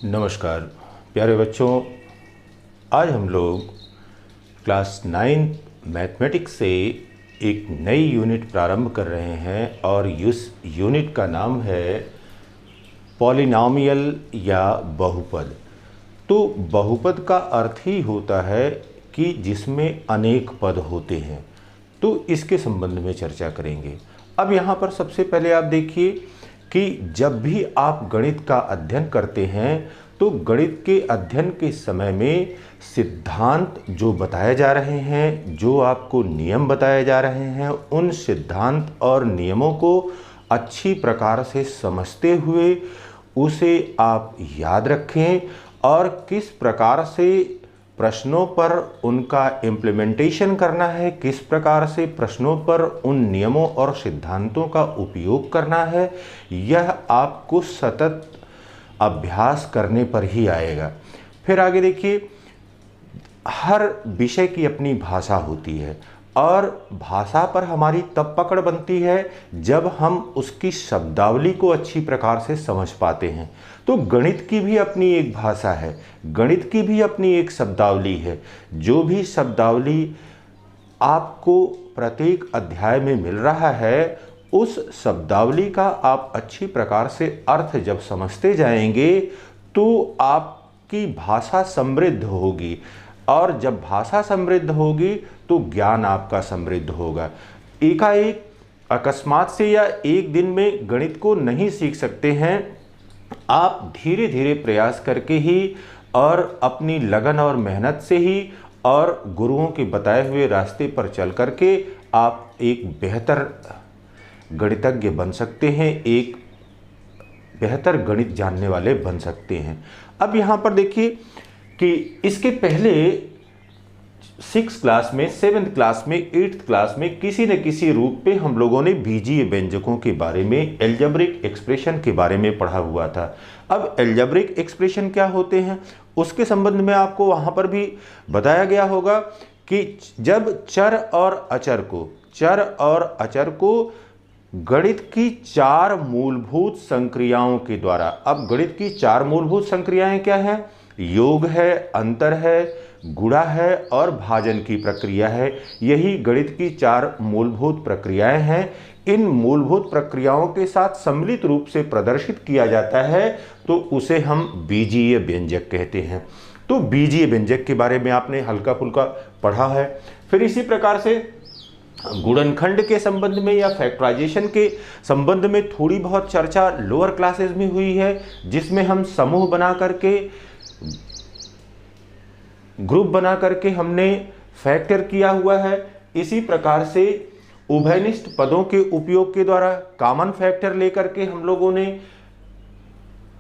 नमस्कार प्यारे बच्चों, आज हम लोग क्लास 9 मैथमेटिक्स से एक नई यूनिट प्रारंभ कर रहे हैं और इस यूनिट का नाम है पॉलिनॉमियल या बहुपद। तो बहुपद का अर्थ ही होता है कि जिसमें अनेक पद होते हैं। तो इसके संबंध में चर्चा करेंगे। अब यहाँ पर सबसे पहले आप देखिए कि जब भी आप गणित का अध्ययन करते हैं तो गणित के अध्ययन के समय में सिद्धांत जो बताए जा रहे हैं, जो आपको नियम बताए जा रहे हैं, उन सिद्धांत और नियमों को अच्छी प्रकार से समझते हुए उसे आप याद रखें और किस प्रकार से प्रश्नों पर उनका इम्प्लीमेंटेशन करना है, किस प्रकार से प्रश्नों पर उन नियमों और सिद्धांतों का उपयोग करना है, यह आपको सतत अभ्यास करने पर ही आएगा। फिर आगे देखिए, हर विषय की अपनी भाषा होती है और भाषा पर हमारी तब पकड़ बनती है जब हम उसकी शब्दावली को अच्छी प्रकार से समझ पाते हैं। तो गणित की भी अपनी एक भाषा है, गणित की भी अपनी एक शब्दावली है। जो भी शब्दावली आपको प्रत्येक अध्याय में मिल रहा है, उस शब्दावली का आप अच्छी प्रकार से अर्थ जब समझते जाएंगे तो आपकी भाषा समृद्ध होगी और जब भाषा समृद्ध होगी तो ज्ञान आपका समृद्ध होगा। एकाएक अकस्मात से या एक दिन में गणित को नहीं सीख सकते हैं। आप धीरे धीरे प्रयास करके ही और अपनी लगन और मेहनत से ही और गुरुओं के बताए हुए रास्ते पर चल करके आप एक बेहतर गणितज्ञ बन सकते हैं, एक बेहतर गणित जानने वाले बन सकते हैं। अब यहाँ पर देखिए कि इसके पहले 6th क्लास में, 7th क्लास में, 8th क्लास में किसी न किसी रूप पे हम लोगों ने बीजीय व्यंजकों के बारे में, एल्जेब्रिक एक्सप्रेशन के बारे में पढ़ा हुआ था। अब एल्जेब्रिक एक्सप्रेशन क्या होते हैं उसके संबंध में आपको वहाँ पर भी बताया गया होगा कि जब चर और अचर को गणित की 4 मूलभूत संक्रियाओं के द्वारा, अब गणित की 4 मूलभूत संक्रियाएं क्या है? योग है, अंतर है, गुणा है और भाजन की प्रक्रिया है। यही गणित की 4 मूलभूत प्रक्रियाएं हैं। इन मूलभूत प्रक्रियाओं के साथ सम्मिलित रूप से प्रदर्शित किया जाता है तो उसे हम बीजीय व्यंजक कहते हैं। तो बीजीय व्यंजक के बारे में आपने हल्का फुल्का पढ़ा है। फिर इसी प्रकार से गुणनखंड के संबंध में या फैक्टराइजेशन के संबंध में थोड़ी बहुत चर्चा लोअर क्लासेस में हुई है, जिसमें हम समूह बना करके, ग्रुप बना करके हमने फैक्टर किया हुआ है। इसी प्रकार से उभयनिष्ठ पदों के उपयोग के द्वारा कॉमन फैक्टर लेकर के हम लोगों ने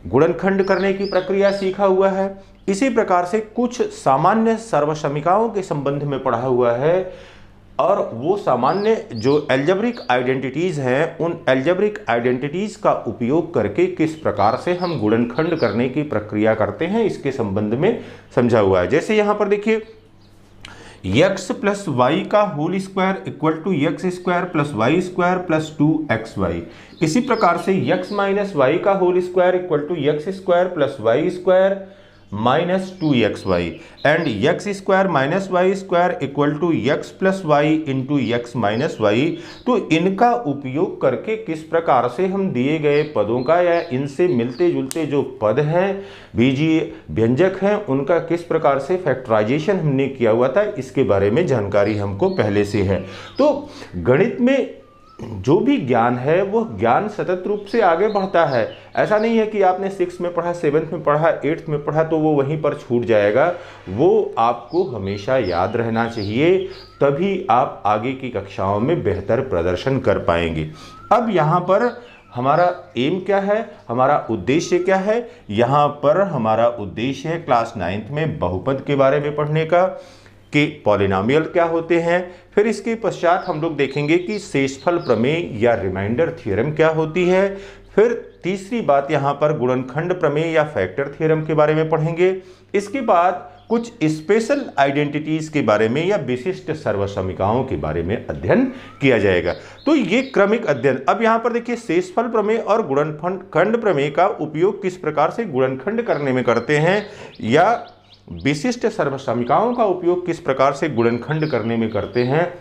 गुणनखंड करने की प्रक्रिया सीखा हुआ है। इसी प्रकार से कुछ सामान्य सर्वसमीकाओं के संबंध में पढ़ा हुआ है और वो सामान्य जो एल्जेब्रिक आइडेंटिटीज़ हैं, उन एल्जेब्रिक आइडेंटिटीज़ का उपयोग करके किस प्रकार से हम गुणनखंड करने की प्रक्रिया करते हैं इसके संबंध में समझा हुआ है। जैसे यहाँ पर देखिए, x प्लस वाई का whole square equal to X square plus Y square plus 2xy। इसी प्रकार से x माइनस वाई का whole square equal to X square plus Y square minus 2xy and X square minus Y square equal to X plus Y into X minus Y. तो इनका उपयोग करके किस प्रकार से हम दिए गए पदों का या इनसे मिलते जुलते जो पद हैं, बीजीय व्यंजक हैं, उनका किस प्रकार से फैक्टराइजेशन हमने किया हुआ था, इसके बारे में जानकारी हमको पहले से है। तो गणित में जो भी ज्ञान है वो ज्ञान सतत रूप से आगे बढ़ता है। ऐसा नहीं है कि आपने 6th में पढ़ा, 7th में पढ़ा, 8th में पढ़ा तो वो वहीं पर छूट जाएगा। वो आपको हमेशा याद रहना चाहिए, तभी आप आगे की कक्षाओं में बेहतर प्रदर्शन कर पाएंगे। अब यहाँ पर हमारा एम क्या है, हमारा उद्देश्य क्या है? यहाँ पर हमारा उद्देश्य है क्लास 9th में बहुपद के बारे में पढ़ने का, कि पॉलिनॉमियल क्या होते हैं। फिर इसके पश्चात हम लोग देखेंगे कि शेषफल प्रमेय या रिमाइंडर थ्योरम क्या होती है। फिर तीसरी बात यहाँ पर गुणनखंड प्रमेय या फैक्टर थ्योरम के बारे में पढ़ेंगे। इसके बाद कुछ स्पेशल आइडेंटिटीज के बारे में या विशिष्ट सर्वसमीकाओं के बारे में अध्ययन किया जाएगा। तो ये क्रमिक अध्ययन। अब यहाँ पर देखिए शेषफल प्रमेय और गुणनखंड प्रमेय का उपयोग किस प्रकार से गुणनखंड करने में करते हैं या विशिष्ट सर्वसमीकाओं का उपयोग किस प्रकार से गुणनखंड करने में करते हैं,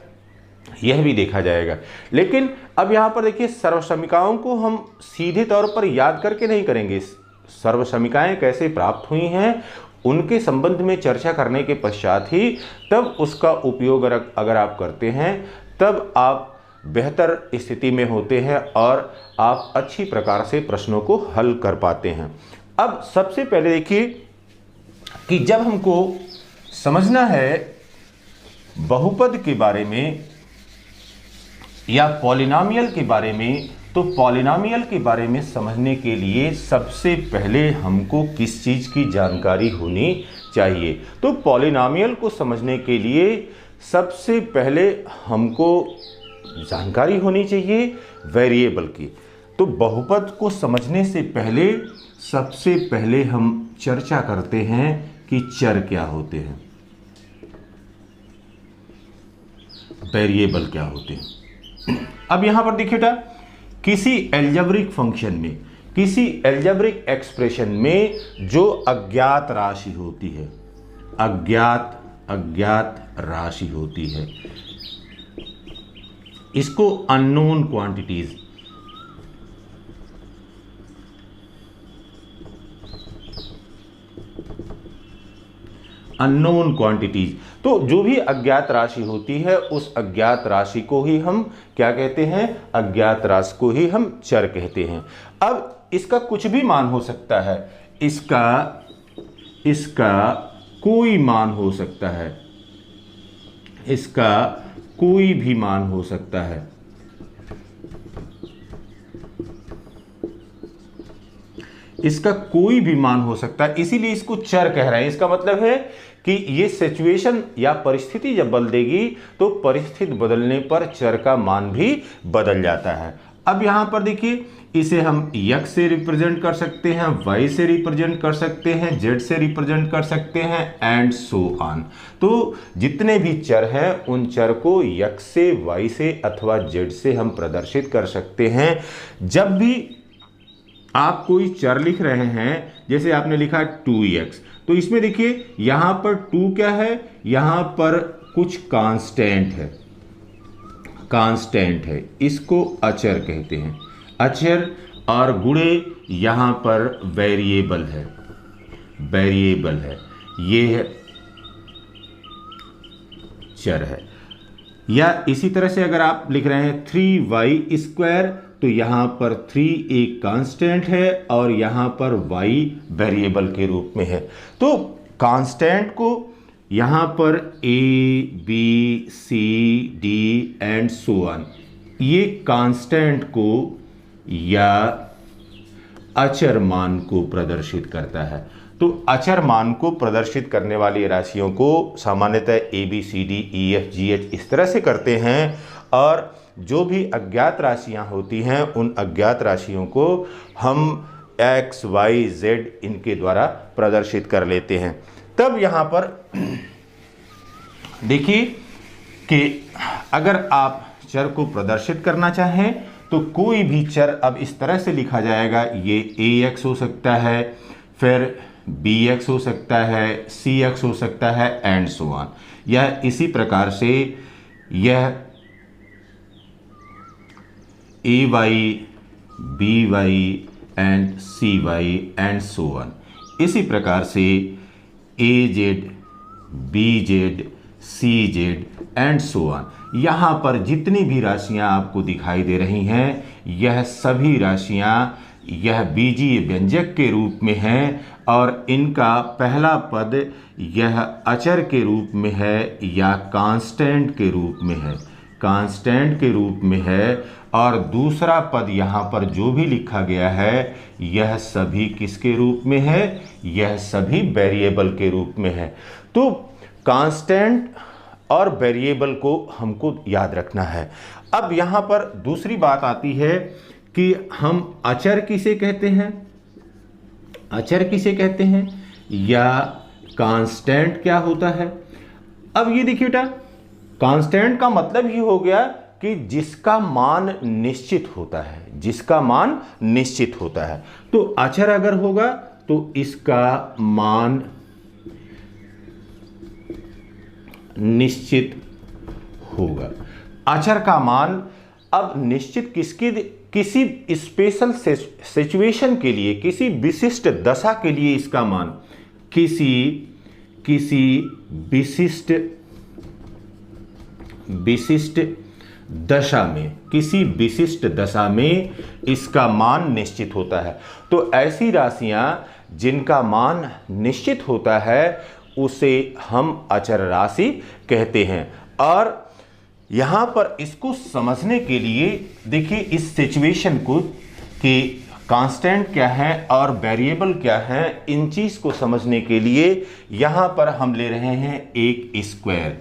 यह भी देखा जाएगा। लेकिन अब यहाँ पर देखिए सर्वसमीकाओं को हम सीधे तौर पर याद करके नहीं करेंगे। सर्वसमीकाएं कैसे प्राप्त हुई हैं उनके संबंध में चर्चा करने के पश्चात ही तब उसका उपयोग अगर आप करते हैं तब आप बेहतर स्थिति में होते हैं और आप अच्छी प्रकार से प्रश्नों को हल कर पाते हैं। अब सबसे पहले देखिए कि जब हमको समझना है बहुपद के बारे में या पॉलिनॉमियल के बारे में, तो पॉलिनॉमियल के बारे में समझने के लिए सबसे पहले हमको किस चीज़ की जानकारी होनी चाहिए। तो पॉलिनॉमियल को समझने के लिए सबसे पहले हमको जानकारी होनी चाहिए वेरिएबल की। तो बहुपद को समझने से पहले सबसे पहले हम चर्चा करते हैं कि चर क्या होते हैं, वेरिएबल क्या होते हैं। अब यहां पर देखिए बेटा, किसी एल्जेब्रिक फंक्शन में, किसी एल्जेब्रिक एक्सप्रेशन में जो अज्ञात राशि होती है, अज्ञात राशि होती है, इसको अननोन क्वांटिटीज, अननोन क्वांटिटीज। तो जो भी अज्ञात राशि होती है उस अज्ञात राशि को ही हम क्या कहते हैं, अज्ञात राशि को ही हम चर कहते हैं। अब इसका कुछ भी मान हो सकता है, इसका कोई मान हो सकता है, इसका कोई भी मान हो सकता है। इसका कोई भी मान हो सकता है, इसीलिए इसको चर कह रहे हैं। इसका मतलब है कि ये सिचुएशन या परिस्थिति जब बदल देगी तो परिस्थिति बदलने पर चर का मान भी बदल जाता है। अब यहां पर देखिए, इसे हम x से रिप्रेजेंट कर सकते हैं, y से रिप्रेजेंट कर सकते हैं, z से रिप्रेजेंट कर सकते हैं एंड सो ऑन। तो जितने भी चर हैं उन चर को x से, y से अथवा z से हम प्रदर्शित कर सकते हैं। जब भी आप कोई चर लिख रहे हैं, जैसे आपने लिखा 2x, तो इसमें देखिए यहां पर 2 क्या है, यहां पर कुछ कांस्टेंट है, कांस्टेंट है, इसको अचर कहते हैं, अचर। और गुणे यहां पर वेरिएबल है, वेरिएबल है, ये चर है। या इसी तरह से अगर आप लिख रहे हैं 3y², तो यहां पर 3 एक कांस्टेंट है और यहां पर y वेरिएबल के रूप में है। तो कांस्टेंट को यहां पर a, b, c, d and so on, ये कांस्टेंट को या अचर मान को प्रदर्शित करता है। तो अचर मान को प्रदर्शित करने वाली राशियों को सामान्यतः a, b, c, d, e, f, g, h इस तरह से करते हैं। और जो भी अज्ञात राशियां होती हैं उन अज्ञात राशियों को हम x, y, z इनके द्वारा प्रदर्शित कर लेते हैं। तब यहां पर देखिए कि अगर आप चर को प्रदर्शित करना चाहें तो कोई भी चर अब इस तरह से लिखा जाएगा, ये ax हो सकता है, फिर bx हो सकता है, cx हो सकता है एंड सो ऑन। यह इसी प्रकार से यह ay, by and cy and so on. इसी प्रकार से az, bz, cz and so on. यहाँ पर जितनी भी राशियाँ आपको दिखाई दे रही हैं यह सभी राशियाँ यह बीजीय व्यंजक के रूप में हैं और इनका पहला पद यह अचर के रूप में है या कांस्टेंट के रूप में है, कांस्टेंट के रूप में है। और दूसरा पद यहाँ पर जो भी लिखा गया है यह सभी किसके रूप में है, यह सभी वेरिएबल के रूप में है। तो कांस्टेंट और वेरिएबल को हमको याद रखना है। अब यहाँ पर दूसरी बात आती है कि हम अचर किसे कहते हैं, अचर किसे कहते हैं या कांस्टेंट क्या होता है। अब ये देखिए बेटा, कांस्टेंट का मतलब ही हो गया कि जिसका मान निश्चित होता है, जिसका मान निश्चित होता है। तो अचर अगर होगा तो इसका मान निश्चित होगा। अचर का मान अब निश्चित किसी स्पेशल सिचुएशन के लिए, किसी विशिष्ट दशा के लिए इसका मान किसी विशिष्ट दशा में इसका मान निश्चित होता है। तो ऐसी राशियां जिनका मान निश्चित होता है उसे हम अचर राशि कहते हैं। और यहां पर इसको समझने के लिए देखिए इस सिचुएशन को कि कांस्टेंट क्या है और वेरिएबल क्या है, इन चीज को समझने के लिए यहां पर हम ले रहे हैं एक स्क्वायर,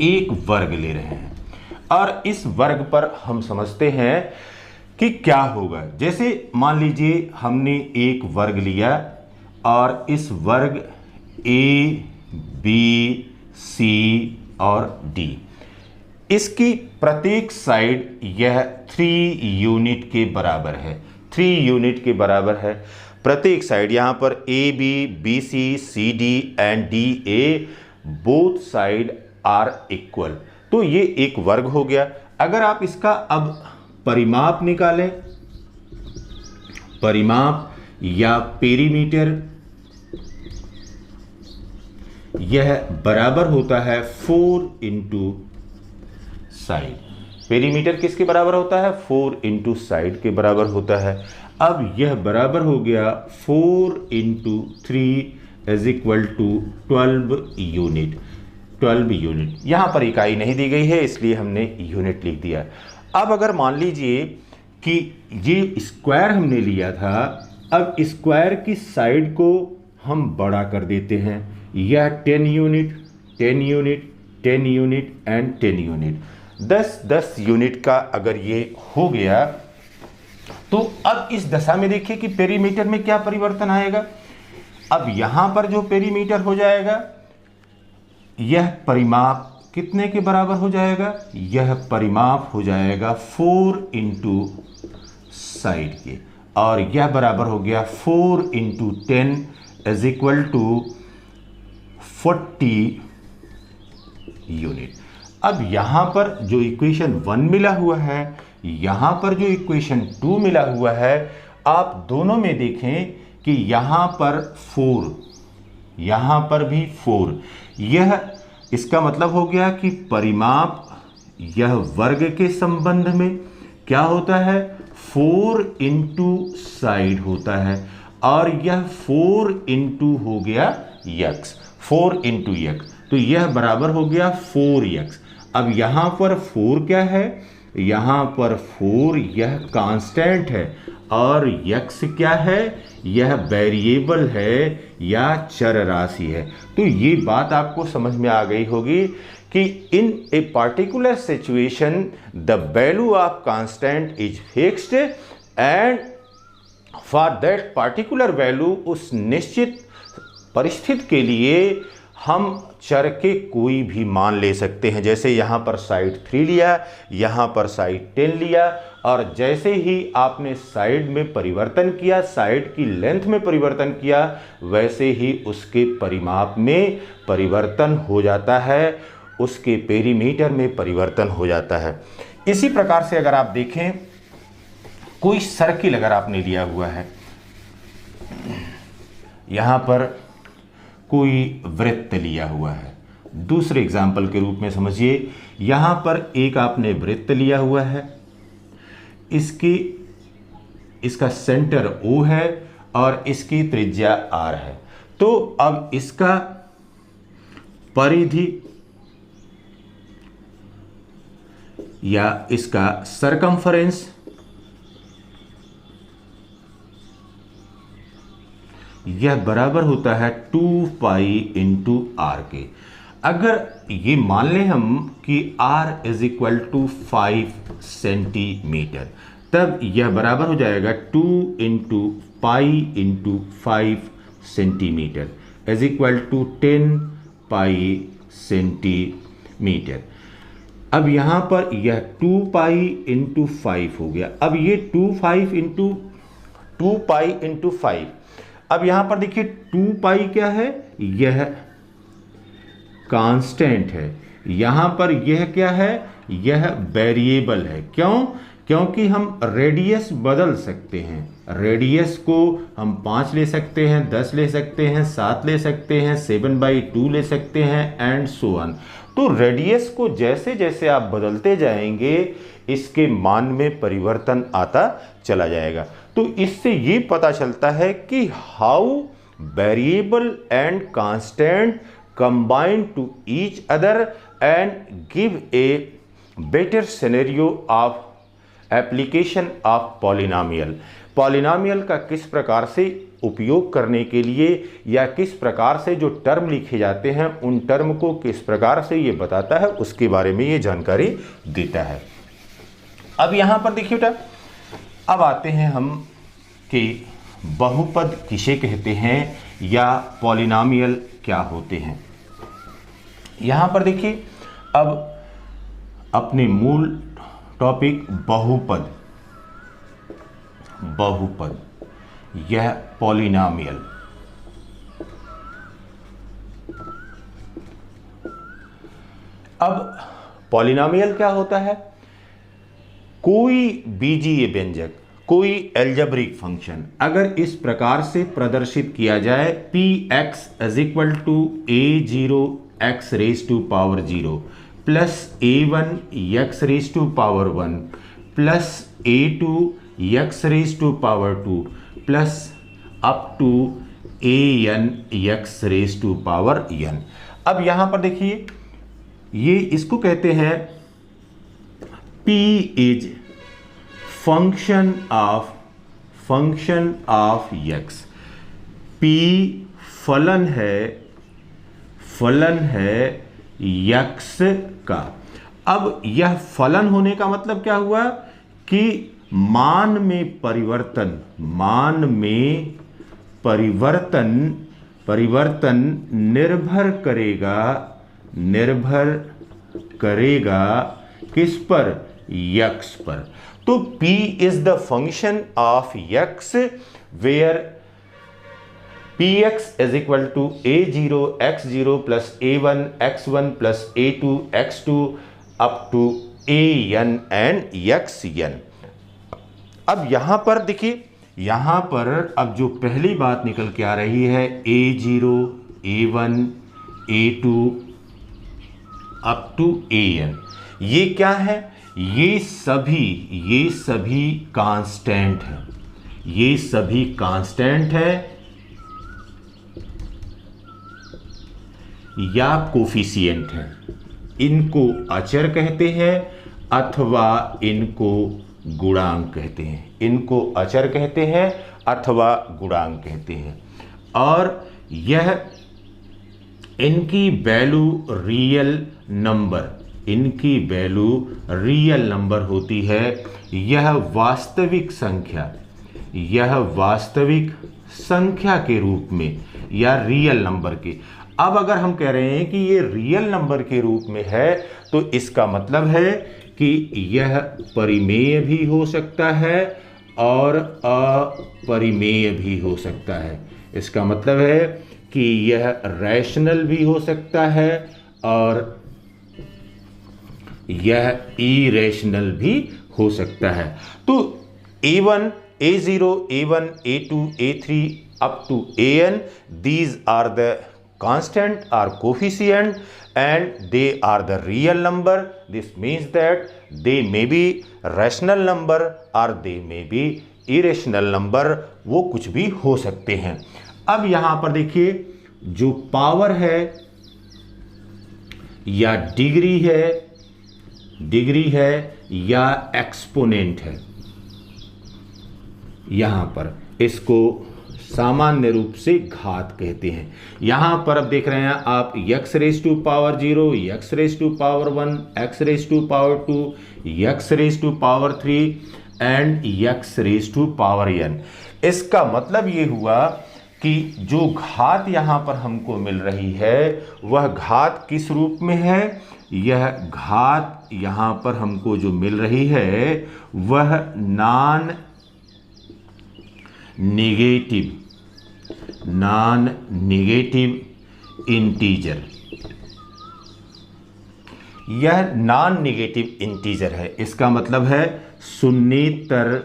एक वर्ग ले रहे हैं। और इस वर्ग पर हम समझते हैं कि क्या होगा। जैसे मान लीजिए हमने एक वर्ग लिया और इस वर्ग ए बी सी और डी, इसकी प्रत्येक साइड यह 3 यूनिट के बराबर है, 3 यूनिट के बराबर है प्रत्येक साइड। यहां पर A B, B C, C D and D A, both side are equal. तो ये एक वर्ग हो गया। अगर आप इसका अब परिमाप निकालें, परिमाप या पेरीमीटर, यह बराबर होता है 4 इंटू साइड। पेरीमीटर किसके बराबर होता है? 4 इंटू साइड के बराबर होता है। अब यह बराबर हो गया 4 into 3 is equal to 12 unit. 12 unit, यहां पर इकाई नहीं दी गई है इसलिए हमने यूनिट लिख दिया। अब अगर मान लीजिए कि ये स्क्वायर हमने लिया था, अब स्क्वायर की साइड को हम बड़ा कर देते हैं। यह 10 unit, 10 unit, 10 unit and 10 unit, 10 unit का अगर ये हो गया तो अब इस दशा में देखिए कि पेरीमीटर में क्या परिवर्तन आएगा। अब यहां पर जो पेरीमीटर हो जाएगा, यह परिमाप कितने के बराबर हो जाएगा? यह परिमाप हो जाएगा 4 इंटू साइड के, और यह बराबर हो गया 4 into 10 is equal to 40 unit. अब यहां पर जो इक्वेशन 1 मिला हुआ है, यहां पर जो इक्वेशन 2 मिला हुआ है, आप दोनों में देखें कि यहां पर 4, यहां पर भी 4। यह इसका मतलब हो गया कि परिमाप यह वर्ग के संबंध में क्या होता है? 4 इंटू साइड होता है, और यह 4 इंटू हो गया x, 4 इंटू x, तो यह बराबर हो गया 4x। अब यहां पर 4 क्या है? यहां पर 4 यह कांस्टेंट है, और x क्या है? यह वेरिएबल है या चर राशि है। तो ये बात आपको समझ में आ गई होगी कि in a particular situation the value of constant is fixed and for that particular value, उस निश्चित परिस्थिति के लिए हम चर के कोई भी मान ले सकते हैं। जैसे यहाँ पर साइड 3 लिया, यहाँ पर साइड 10 लिया, और जैसे ही आपने साइड में परिवर्तन किया, साइड की लेंथ में परिवर्तन किया, वैसे ही उसके परिमाप में परिवर्तन हो जाता है, उसके पेरीमीटर में परिवर्तन हो जाता है। इसी प्रकार से अगर आप देखें, कोई सर्किल अगर आपने लिया हुआ है, यहाँ पर कोई वृत्त लिया हुआ है, दूसरे एग्जाम्पल के रूप में समझिए, यहाँ पर एक आपने वृत्त लिया हुआ है, इसका सेंटर O है और इसकी त्रिज्या R है। तो अब इसका परिधि या इसका सरकमफरेंस यह बराबर होता है 2 पाई इंटू आर के। अगर ये मान लें हम कि r is equal to 5 centimetre, तब यह बराबर हो जाएगा 2 into pi into 5 centimetre is equal to 10 pi centimetre. अब यहाँ पर यह 2 पाई इंटू 5 हो गया। अब ये 2 पाई इंटू 5, अब यहाँ पर देखिए 2 पाई क्या है, यह कांस्टेंट है। यहाँ पर यह क्या है, यह वेरिएबल है। क्यों? क्योंकि हम रेडियस बदल सकते हैं। रेडियस को हम 5 ले सकते हैं, 10 ले सकते हैं, 7 ले सकते हैं, 7/2 ले सकते हैं एंड सो ऑन। तो रेडियस को जैसे जैसे आप बदलते जाएंगे इसके मान में परिवर्तन आता चला जाएगा। तो इससे ये पता चलता है कि how variable and constant combine to each other and give a better scenario of application of polynomial. Polynomial का किस प्रकार से उपयोग करने के लिए या किस प्रकार से जो टर्म लिखे जाते हैं उन टर्म को किस प्रकार से ये बताता है, उसके बारे में ये जानकारी देता है। अब यहाँ पर देखिए बेटा, अब आते हैं हम कि बहुपद किसे कहते हैं या पॉलिनोमियल क्या होते हैं। यहाँ पर देखिए, अब अपने मूल टॉपिक बहुपद, बहुपद यह पॉलिनोमियल। अब पॉलिनोमियल क्या होता है? कोई बीजीय व्यंजक, कोई एल्जेब्रिक फंक्शन अगर इस प्रकार से प्रदर्शित किया जाए, px is equal to a0 x raise to power 0 plus a1 x raise to power 1 plus a2 x raise to power 2 plus up to an x raise to power n। अब यहां पर देखिए, ये इसको कहते हैं p is function of x। p फलन है x का। अब यह फलन होने का मतलब क्या हुआ कि मान में परिवर्तन निर्भर करेगा किस पर? x पर। तो p is the function of x where px is equal to a0 x0 plus a1 x1 plus a2 x2 up to an and xn। अब यहां पर देखिए, यहां पर अब जो पहली बात निकल के आ रही है, a0 a1 a2 up to an, ये क्या है? ये सभी कांस्टेंट हैं। ये सभी कांस्टेंट है या कोफिशिएंट है। इनको अचर कहते हैं अथवा इनको गुणांक कहते हैं। इनको अचर कहते हैं अथवा गुणांक कहते हैं। और यह इनकी वैल्यू रियल नंबर होती है। यह वास्तविक संख्या के रूप में या रियल नंबर के। अब अगर हम कह रहे हैं कि ये रियल नंबर के रूप में है, तो इसका मतलब है कि यह परिमेय भी हो सकता है और अपरिमेय भी हो सकता है। इसका मतलब है कि यह रैशनल भी हो सकता है और यह इरेशनल भी हो सकता है। तो a1 a0 a1 a2 a3 up to an, these are the constant or coefficient and they are the real number. This means that they may be rational number or they may be irrational number, वो कुछ भी हो सकते हैं। अब यहां पर देखिए, जो पावर है या डिग्री है या एक्सपोनेंट है, यहां पर इसको सामान्य रूप से घात कहते हैं। यहां पर अब देख रहे हैं आप x raise to power 0, x raise to power 1, x raise to power 2, x raise to power 3 and x raise to power n। इसका मतलब ये हुआ कि जो घात यहाँ पर हमको मिल रही है वह घात किस रूप में है? यह घात यहाँ पर हमको जो मिल रही है वह नॉन नेगेटिव इंटीजर, यह नॉन नेगेटिव इंटीजर है। इसका मतलब है शून्येतर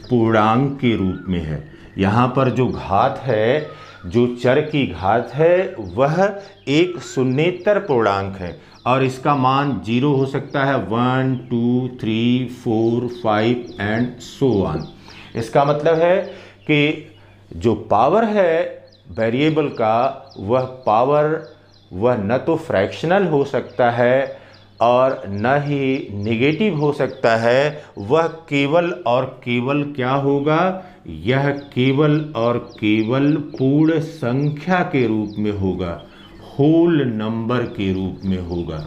पूर्णांक के रूप में है। यहाँ पर जो घात है, जो चर की घात है, वह एक शून्येतर पूर्णांक है और इसका मान 0 हो सकता है, 1 2 3 4 5 एंड सो ऑन। इसका मतलब है कि जो पावर है वेरिएबल का, वह पावर वह न तो फ्रैक्शनल हो सकता है और न ही नेगेटिव हो सकता है, वह केवल और केवल क्या होगा? यह केवल और केवल पूर्ण संख्या के रूप में होगा, होल नंबर के रूप में होगा,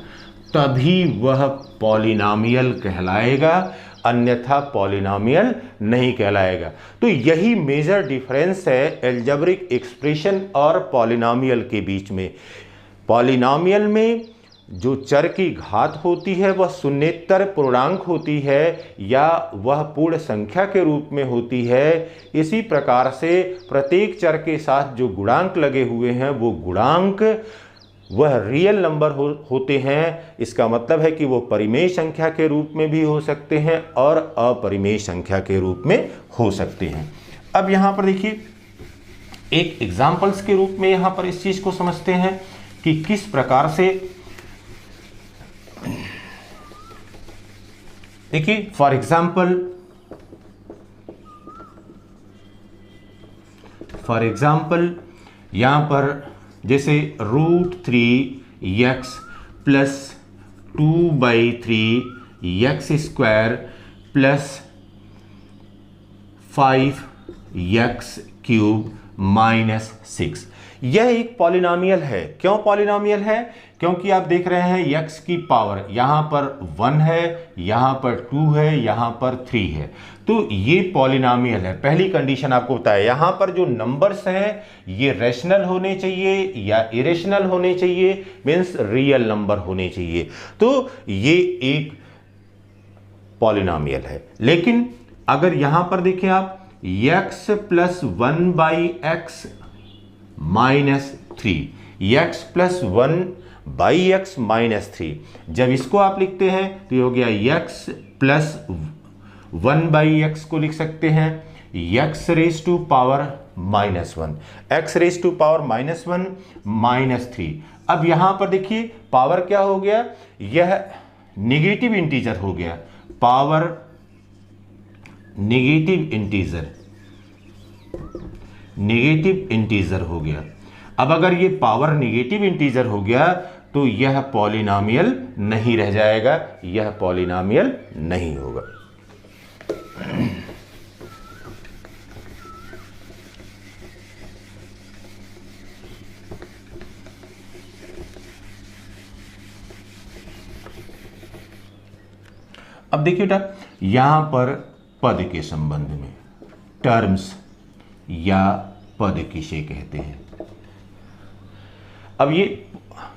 तभी वह पॉलिनॉमियल कहलाएगा, अन्यथा पॉलिनॉमियल नहीं कहलाएगा। तो यही मेजर डिफरेंस है एल्जेब्रिक एक्सप्रेशन और पॉलिनॉमियल के बीच में। पॉलिनॉमियल में जो चर की घात होती है वह शून्येतर पूर्णांक होती है या वह पूर्ण संख्या के रूप में होती है। इसी प्रकार से प्रत्येक चर के साथ जो गुणांक लगे हुए हैं वो गुणांक वह रियल नंबर होते हैं। इसका मतलब है कि वो परिमेय संख्या के रूप में भी हो सकते हैं और अपरिमेय संख्या के रूप में हो सकते हैं। अब यहाँ पर देखिए एक एग्जाम्पल्स के रूप में यहाँ पर इस चीज़ को समझते हैं कि किस प्रकार से, देखिए फॉर एग्जाम्पल यहाँ पर जैसे √3x plus 2/3x² plus 5x³ minus 6, यह एक पॉलिनॉमियल है। क्यों पॉलिनॉमियल है? क्योंकि आप देख रहे हैं x की पावर यहाँ पर 1 है, यहाँ पर 2 है, यहाँ पर 3 है, तो ये पॉलिनॉमियल है। पहली कंडीशन आपको बताया, यहाँ पर जो नंबर्स हैं ये रैशनल होने चाहिए या इरेशनल होने चाहिए, मीन्स रियल नंबर होने चाहिए, तो ये एक पॉलिनॉमियल है। लेकिन अगर यहाँ पर देखें आप x plus 1/x minus 3, x plus 1/x minus 3, जब इसको आप लिखते हैं तो ये हो गया x प्लस 1/x को लिख सकते हैं x raise to power -1, x raise to power -1 minus 3। अब यहां पर देखिए पावर क्या हो गया, यह नेगेटिव इंटीजर हो गया, पावर नेगेटिव इंटीजर हो गया। अब अगर ये पावर नेगेटिव इंटीजर हो गया तो यह पॉलिनॉमियल नहीं रह जाएगा, यह पॉलिनॉमियल नहीं होगा। अब देखिए बेटा यहां पर पद के संबंध में टर्म्स या पद किसे कहते हैं। अब ये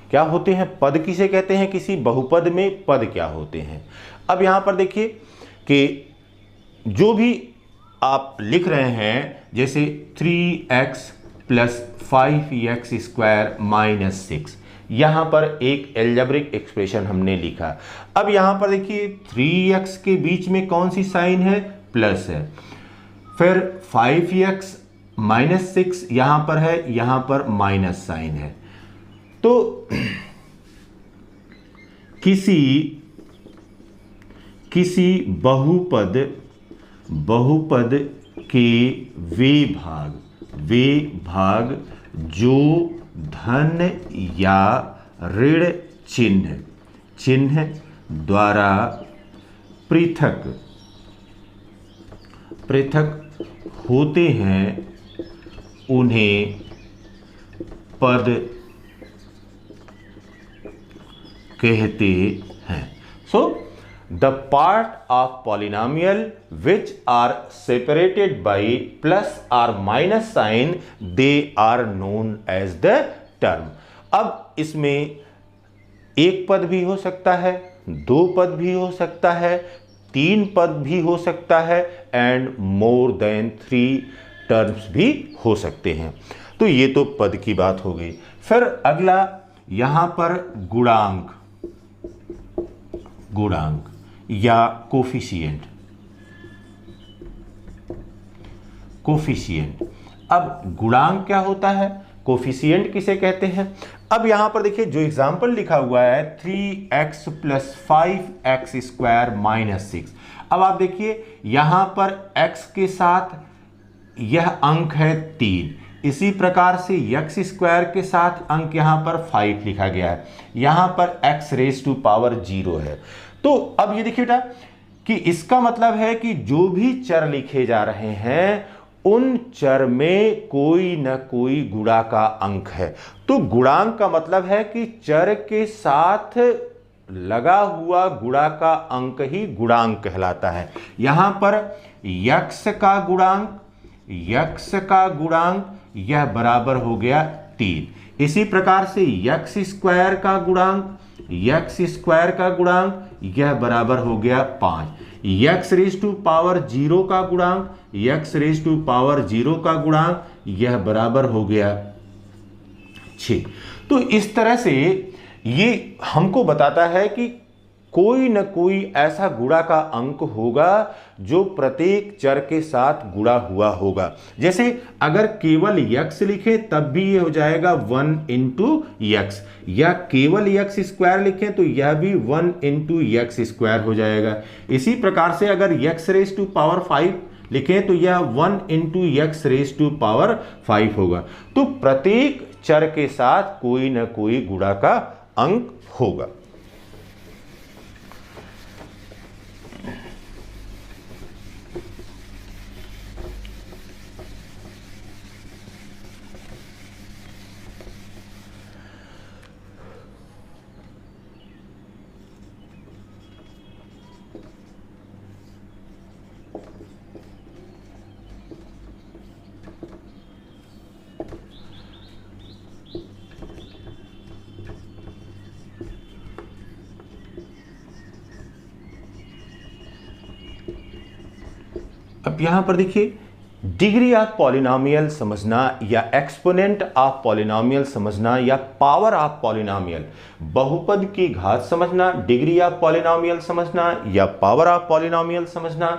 क्या होते हैं, पद किसे कहते हैं, किसी बहुपद में पद क्या होते हैं। अब यहां पर देखिए कि जो भी आप लिख रहे हैं, जैसे 3x प्लस 5x² माइनस 6, यहां पर एक एल्जेब्रिक एक्सप्रेशन हमने लिखा। अब यहां पर देखिए 3x के बीच में कौन सी साइन है, प्लस है, फिर 5x माइनस 6 यहां पर है, यहां पर माइनस साइन है। तो किसी बहुपद के वे भाग जो धन या ऋण चिन्ह द्वारा पृथक होते हैं उन्हें पद कहते हैं। The part of polynomial which are separated by plus और minus sign they are known as the term. अब इसमें एक पद भी हो सकता है, दो पद भी हो सकता है, तीन पद भी हो सकता है एंड मोर देन 3 टर्म्स भी हो सकते हैं। तो ये तो पद की बात हो गई। फिर अगला यहां पर गुणांक, गुणांक या कोफिशिएंट, कोफिशिएंट। अब गुणांक क्या होता है, कोफिशिएंट किसे कहते हैं? अब यहां पर देखिए जो एग्जाम्पल लिखा हुआ है 3x + 5x² - 6। अब आप देखिए यहां पर x के साथ यह अंक है 3, इसी प्रकार से x² के साथ अंक यहां पर 5 लिखा गया है, यहां पर x⁻0 है। तो अब ये देखिए बेटा कि इसका मतलब है कि जो भी चर लिखे जा रहे हैं उन चर में कोई न कोई गुणा का अंक है। तो गुणांक का मतलब है कि चर के साथ लगा हुआ गुणा का अंक ही गुणांक कहलाता है। यहां पर यक्स का गुणांक, यक्स का गुणांक यह बराबर हो गया 3। इसी प्रकार से x² का गुणांक, x² का गुणांक यह बराबर हो गया 5। x⁻0 का गुणांक, x⁻0 का गुणांक यह बराबर हो गया 6। तो इस तरह से ये हमको बताता है कि कोई न कोई ऐसा गुणा का अंक होगा जो प्रत्येक चर के साथ गुणा हुआ होगा। जैसे अगर केवल x लिखे तब भी ये हो जाएगा 1 × x, या केवल x² लिखें तो यह भी 1 × x² हो जाएगा। इसी प्रकार से अगर x⁻5 लिखें तो यह 1 × x⁻5 होगा। तो प्रत्येक चर के साथ कोई न कोई गुणा का अंक होगा। अब यहां पर देखिए डिग्री ऑफ पॉलिनोमियल समझना या एक्सपोनेंट ऑफ पॉलिनोमियल समझना या पावर ऑफ पॉलिनोमियल, बहुपद की घात समझना, डिग्री ऑफ पॉलिनोमियल समझना या पावर ऑफ पॉलिनोमियल समझना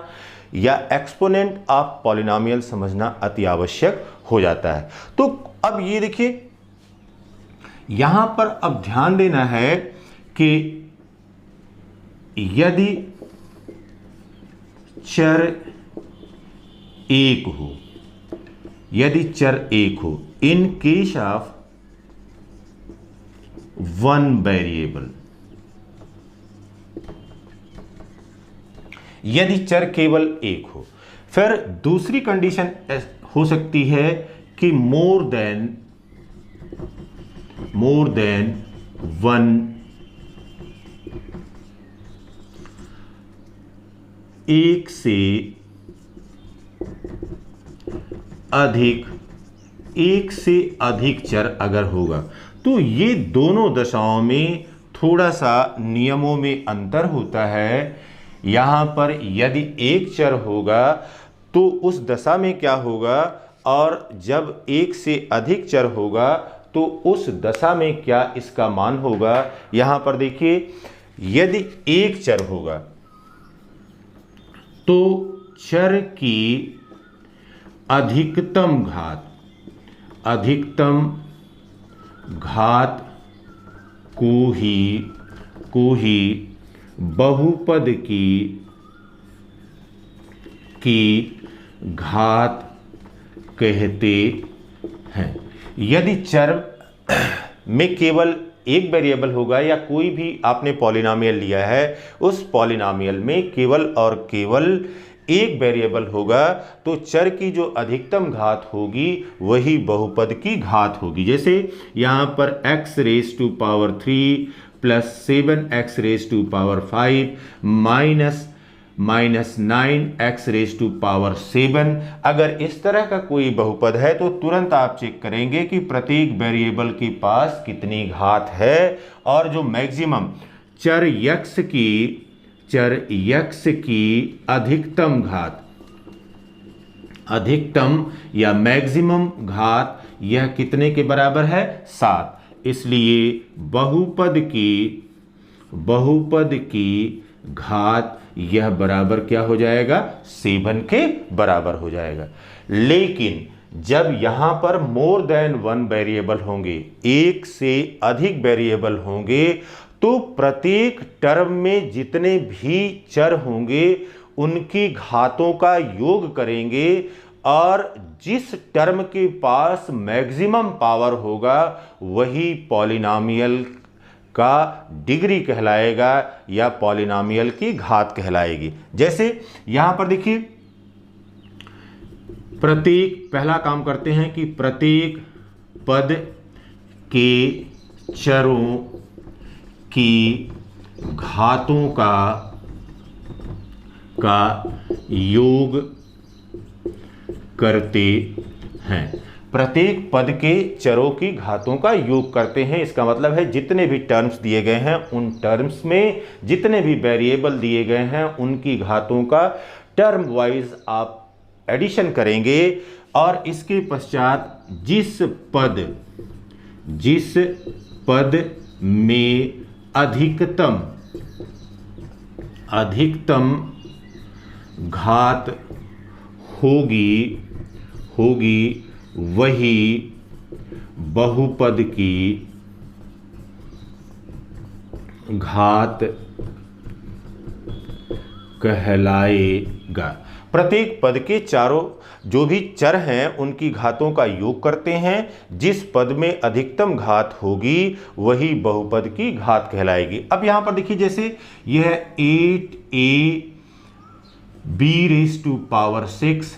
या एक्सपोनेंट ऑफ पॉलिनोमियल समझना अति आवश्यक हो जाता है। तो अब ये देखिए यहां पर अब ध्यान देना है कि यदि चर एक हो, यदि चर एक हो, in case of one variable, यदि चर केवल एक हो, फिर दूसरी कंडीशन हो सकती है कि मोर देन वन, एक से अधिक चर अगर होगा। तो ये दोनों दशाओं में थोड़ा सा नियमों में अंतर होता है। यहां पर यदि एक चर होगा तो उस दशा में क्या होगा, और जब एक से अधिक चर होगा तो उस दशा में क्या इसका मान होगा। यहां पर देखिए यदि एक चर होगा तो चर की अधिकतम घात को ही बहुपद की घात कहते हैं। यदि चर में केवल एक वेरिएबल होगा या कोई भी आपने पॉलिनोमियल लिया है, उस पॉलिनोमियल में केवल और केवल एक वेरिएबल होगा तो चर की जो अधिकतम घात होगी वही बहुपद की घात होगी। जैसे यहां पर x⁻³ plus 7x raise to power 5 minus 9x raise to power 7। अगर इस तरह का कोई बहुपद है तो तुरंत आप चेक करेंगे कि प्रत्येक वेरिएबल के पास कितनी घात है, और जो मैक्सिमम चर यक्स की अधिकतम घात, अधिकतम या मैक्सिमम घात, यह कितने के बराबर है? 7। इसलिए बहुपद की घात यह बराबर क्या हो जाएगा? 7 के बराबर हो जाएगा। लेकिन जब यहां पर मोर देन 1 वेरिएबल होंगे, एक से अधिक वेरिएबल होंगे, तो प्रत्येक टर्म में जितने भी चर होंगे उनकी घातों का योग करेंगे, और जिस टर्म के पास मैक्सिमम पावर होगा वही पॉलिनॉमियल का डिग्री कहलाएगा या पॉलिनॉमियल की घात कहलाएगी। जैसे यहां पर देखिए, पहला काम करते हैं कि प्रत्येक पद के चरों की घातों का योग करते हैं। प्रत्येक पद के चरों की घातों का योग करते हैं, इसका मतलब है जितने भी टर्म्स दिए गए हैं उन टर्म्स में जितने भी वेरिएबल दिए गए हैं उनकी घातों का टर्म वाइज आप एडिशन करेंगे, और इसके पश्चात जिस पद में अधिकतम घात होगी वही बहुपद की घात कहलाएगा। प्रत्येक पद के चारों जो भी चर हैं उनकी घातों का योग करते हैं, जिस पद में अधिकतम घात होगी वही बहुपद की घात कहलाएगी। अब यहां पर देखिए, जैसे यह 8ab raise to power 6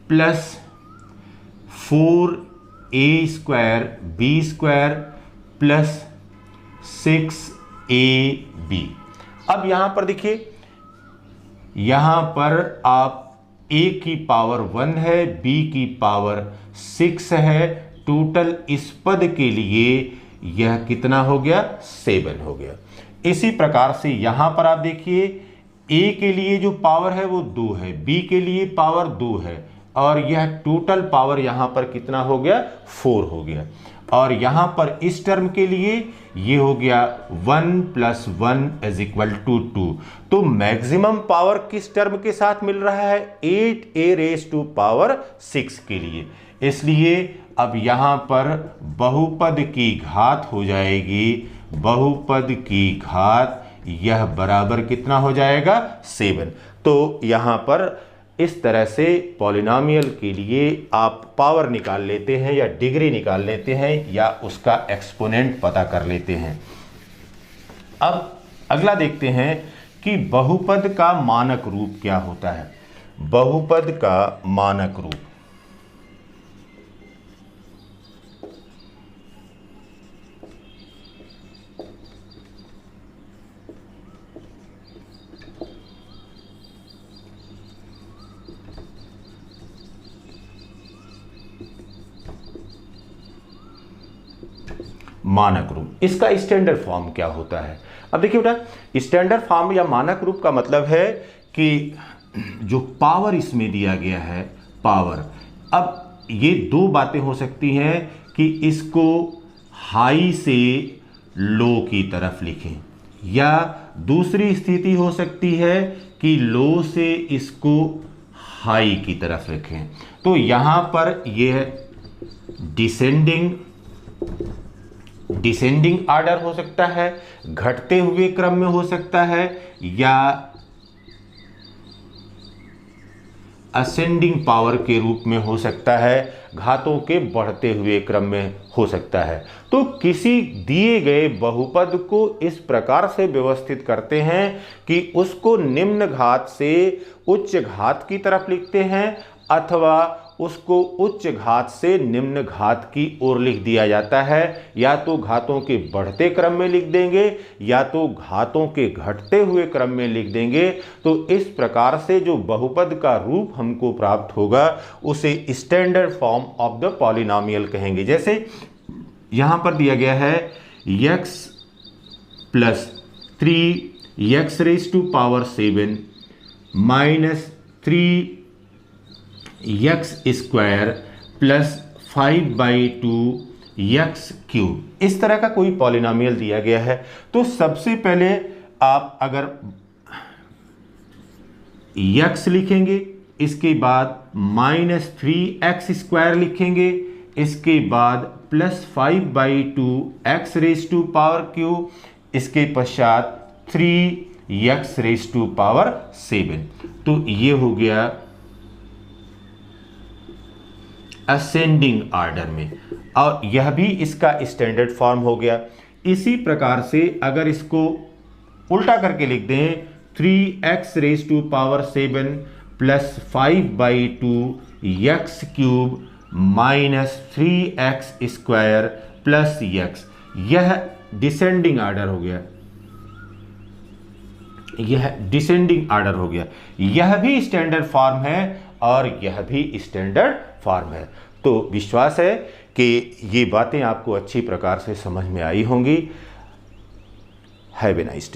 plus 4a² b² plus 6ab। अब यहां पर देखिए, यहां पर आप a की पावर 1 है, b की पावर 6 है, टोटल इस पद के लिए यह कितना हो गया? 7 हो गया। इसी प्रकार से यहां पर आप देखिए, a के लिए जो पावर है वो 2 है, b के लिए पावर 2 है, और यह टोटल पावर यहां पर कितना हो गया? 4 हो गया। और यहां पर इस टर्म के लिए ये हो गया 1 + 1 = 2। तो मैक्सिमम पावर किस टर्म के साथ मिल रहा है? 8a⁻6 के लिए। इसलिए अब यहां पर बहुपद की घात हो जाएगी, बहुपद की घात यह बराबर कितना हो जाएगा? 7। तो यहां पर इस तरह से पॉलिनॉमियल के लिए आप पावर निकाल लेते हैं या डिग्री निकाल लेते हैं या उसका एक्सपोनेंट पता कर लेते हैं। अब अगला देखते हैं कि बहुपद का मानक रूप क्या होता है। बहुपद का मानक रूप, मानक रूप, इसका स्टैंडर्ड फॉर्म क्या होता है? अब देखिए बेटा, स्टैंडर्ड फॉर्म या मानक रूप का मतलब है कि जो पावर इसमें दिया गया है, पावर, अब ये दो बातें हो सकती हैं कि इसको हाई से लो की तरफ लिखें, या दूसरी स्थिति हो सकती है कि लो से इसको हाई की तरफ रखें। तो यहां पर यह डिसेंडिंग ऑर्डर हो सकता है, घटते हुए क्रम में हो सकता है, या असेंडिंग पावर के रूप में हो सकता है, घातों के बढ़ते हुए क्रम में हो सकता है। तो किसी दिए गए बहुपद को इस प्रकार से व्यवस्थित करते हैं कि उसको निम्न घात से उच्च घात की तरफ लिखते हैं अथवा उसको उच्च घात से निम्न घात की ओर लिख दिया जाता है। या तो घातों के बढ़ते क्रम में लिख देंगे या तो घातों के घटते हुए क्रम में लिख देंगे। तो इस प्रकार से जो बहुपद का रूप हमको प्राप्त होगा उसे standard form of the polynomial कहेंगे। जैसे यहां पर दिया गया है x plus 3x raise to power 7 minus 3x square plus 5/2 x cube. इस तरह का कोई पॉलिनोमियल दिया गया है। तो सबसे पहले आप अगर x लिखेंगे, इसके बाद माइनस 3x स्क्वायर लिखेंगे, इसके बाद plus 5/2 x raise to power cube, इसके पश्चात 3x रेज टू पावर 7। तो ये हो गया असेंडिंग ऑर्डर में, और यह भी इसका स्टैंडर्ड फॉर्म हो गया। इसी प्रकार से अगर इसको उल्टा करके लिख दें 3x raise to power 7 plus 5/2 x cube minus 3x square plus x, यह डिसेंडिंग ऑर्डर हो गया। यह डिसेंडिंग ऑर्डर हो गया। यह भी स्टैंडर्ड फॉर्म है और यह भी स्टैंडर्ड फॉर्म है। तो विश्वास है कि ये बातें आपको अच्छी प्रकार से समझ में आई होंगी। Have a nice day.